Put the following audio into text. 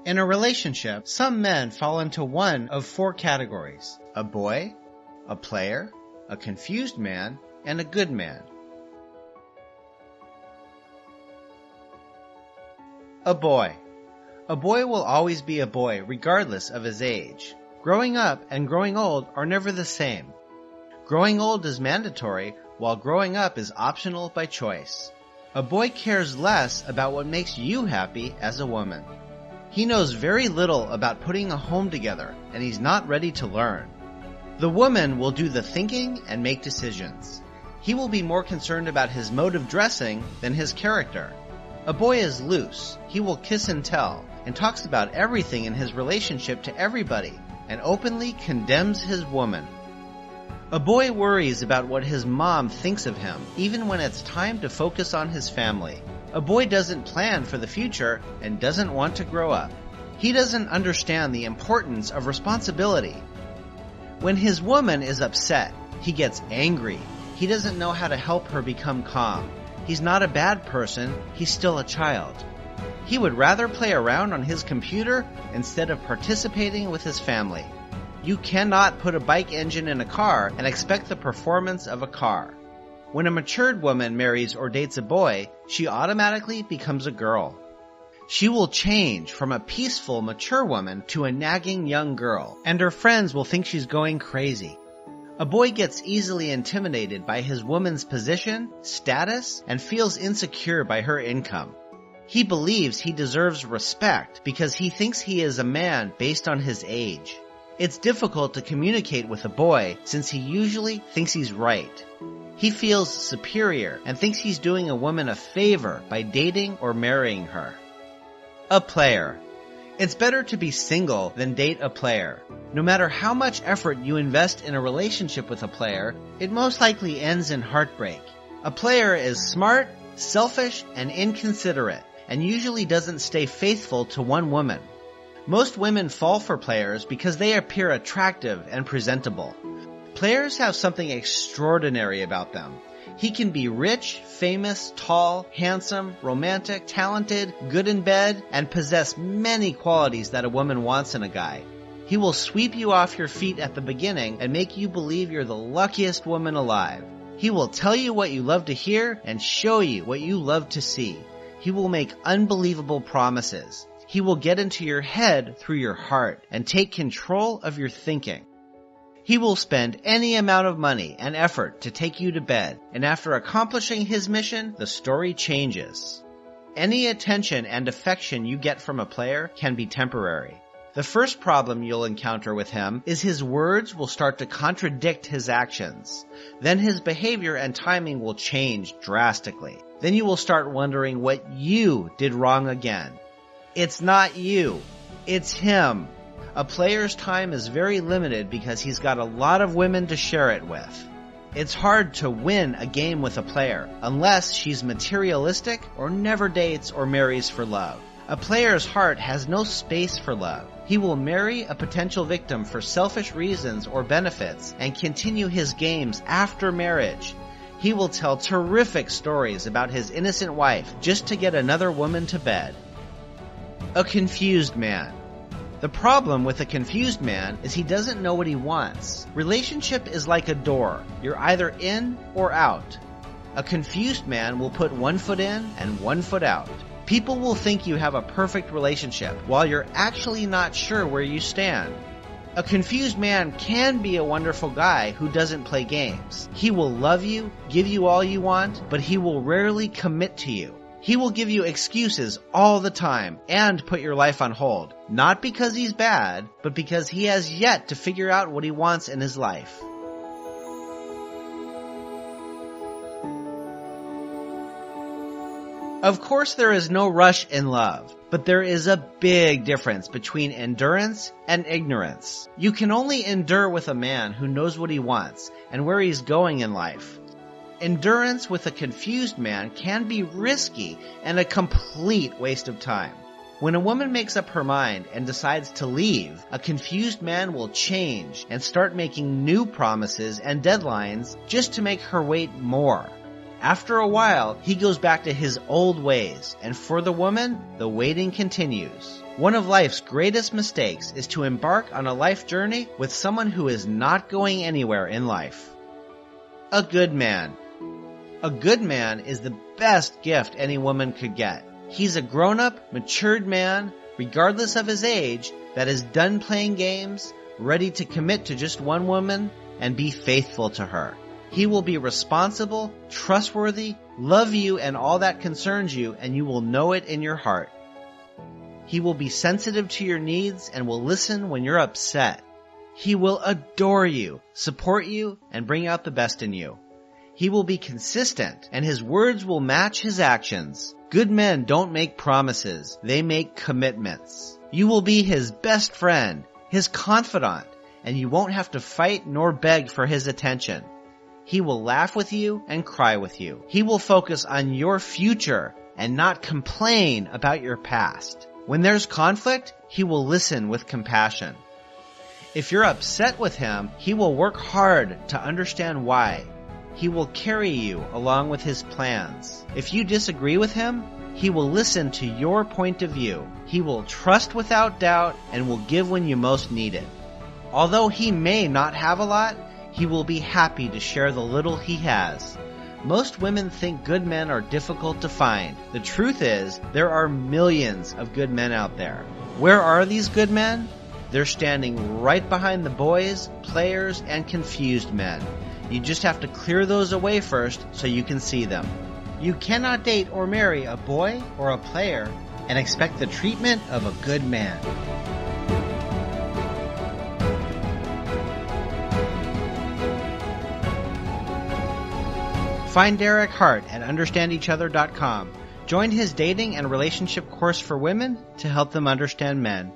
In a relationship, some men fall into one of four categories: a boy, a player, a confused man, and a good man. A boy. A boy will always be a boy regardless of his age. Growing up and growing old are never the same. Growing old is mandatory, while growing up is optional by choice. A boy cares less about what makes you happy as a woman. He knows very little about putting a home together, and he's not ready to learn. The woman will do the thinking and make decisions. He will be more concerned about his mode of dressing than his character. A boy is loose. He will kiss and tell, and talks about everything in his relationship to everybody, and openly condemns his woman. A boy worries about what his mom thinks of him, even when it's time to focus on his family. A boy doesn't plan for the future and doesn't want to grow up. He doesn't understand the importance of responsibility. When his woman is upset, he gets angry. He doesn't know how to help her become calm. He's not a bad person, he's still a child. He would rather play around on his computer instead of participating with his family. You cannot put a bike engine in a car and expect the performance of a car. When a matured woman marries or dates a boy, she automatically becomes a girl. She will change from a peaceful, mature woman to a nagging young girl, and her friends will think she's going crazy. A boy gets easily intimidated by his woman's position, status, and feels insecure by her income. He believes he deserves respect because he thinks he is a man based on his age. It's difficult to communicate with a boy since he usually thinks he's right. He feels superior and thinks he's doing a woman a favor by dating or marrying her. A player. It's better to be single than date a player. No matter how much effort you invest in a relationship with a player, it most likely ends in heartbreak. A player is smart, selfish, and inconsiderate, and usually doesn't stay faithful to one woman. Most women fall for players because they appear attractive and presentable. Players have something extraordinary about them. He can be rich, famous, tall, handsome, romantic, talented, good in bed, and possess many qualities that a woman wants in a guy. He will sweep you off your feet at the beginning and make you believe you're the luckiest woman alive. He will tell you what you love to hear and show you what you love to see. He will make unbelievable promises. He will get into your head through your heart and take control of your thinking. He will spend any amount of money and effort to take you to bed, and after accomplishing his mission, the story changes. Any attention and affection you get from a player can be temporary. The first problem you'll encounter with him is his words will start to contradict his actions. Then his behavior and timing will change drastically. Then you will start wondering what you did wrong again. It's not you. It's him. A player's time is very limited because he's got a lot of women to share it with. It's hard to win a game with a player unless she's materialistic or never dates or marries for love. A player's heart has no space for love. He will marry a potential victim for selfish reasons or benefits and continue his games after marriage. He will tell terrific stories about his innocent wife just to get another woman to bed. A confused man. The problem with a confused man is he doesn't know what he wants. Relationship is like a door. You're either in or out. A confused man will put one foot in and one foot out. People will think you have a perfect relationship while you're actually not sure where you stand. A confused man can be a wonderful guy who doesn't play games. He will love you, give you all you want, but he will rarely commit to you. He will give you excuses all the time and put your life on hold, not because he's bad, but because he has yet to figure out what he wants in his life. Of course, there is no rush in love, but there is a big difference between endurance and ignorance. You can only endure with a man who knows what he wants and where he's going in life. Endurance with a confused man can be risky and a complete waste of time. When a woman makes up her mind and decides to leave, a confused man will change and start making new promises and deadlines just to make her wait more. After a while, he goes back to his old ways, and for the woman, the waiting continues. One of life's greatest mistakes is to embark on a life journey with someone who is not going anywhere in life. A good man. A good man is the best gift any woman could get. He's a grown-up, matured man, regardless of his age, that is done playing games, ready to commit to just one woman, and be faithful to her. He will be responsible, trustworthy, love you and all that concerns you, and you will know it in your heart. He will be sensitive to your needs and will listen when you're upset. He will adore you, support you, and bring out the best in you. He will be consistent, and his words will match his actions. Good men don't make promises, they make commitments. You will be his best friend, his confidant, and you won't have to fight nor beg for his attention. He will laugh with you and cry with you. He will focus on your future and not complain about your past. When there's conflict, he will listen with compassion. If you're upset with him, he will work hard to understand why. He will carry you along with his plans. If you disagree with him, he will listen to your point of view. He will trust without doubt and will give when you most need it. Although he may not have a lot, he will be happy to share the little he has. Most women think good men are difficult to find. The truth is, there are millions of good men out there. Where are these good men? They're standing right behind the boys, players, and confused men. You just have to clear those away first so you can see them. You cannot date or marry a boy or a player and expect the treatment of a good man. Find Derek Hart at understandeachother.com. Join his dating and relationship course for women to help them understand men.